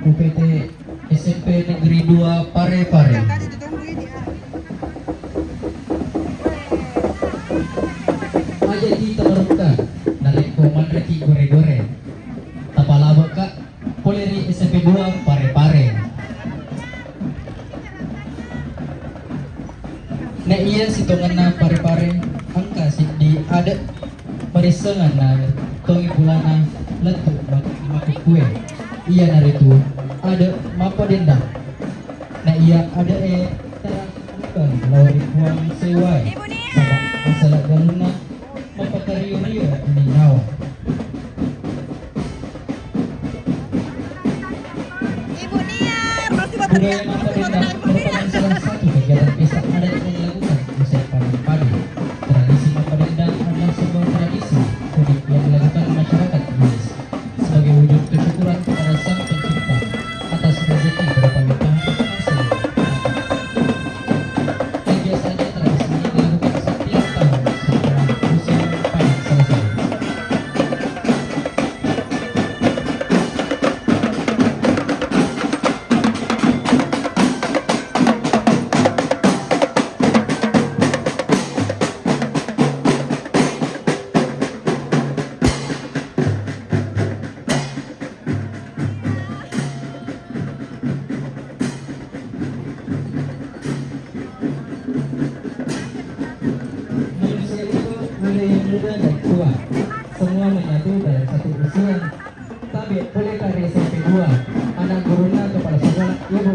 UPT SMP Negeri 2 Parepare. Aja kita merupakan narik koman reki gore-gore. Tapalaba kak Poleri SMP 2 Parepare. Na iya sitongan na Parepare angka si di ada parisengan na tongi bulana letu makukue. Iya naritu ada mapa denda. Na iya ada bukan lawari kuang sewai sama masalah galuna mapakariyo-riyo ini nawa. Ibu Nia, pasti Budaya mapa denda merupakan salah satu kegiatan pesta adat yang dilakukan usai panen padi. Tradisi mapa denda adalah sebuah tradisi unik yang dilakukan masyarakat Bugis sebagai wujud kesyukuran kepada Sang Pencipta atas rezeki berupa limpahan hasil. Dan biasanya tradisi ini dilakukan setiap tahun setelah musim panen selesai. Manusia itu ada yang muda dan tua, semua menyatu dalam satu usia. Tapi boleh kari SMP 2, anak guruna kepala sekolah ibu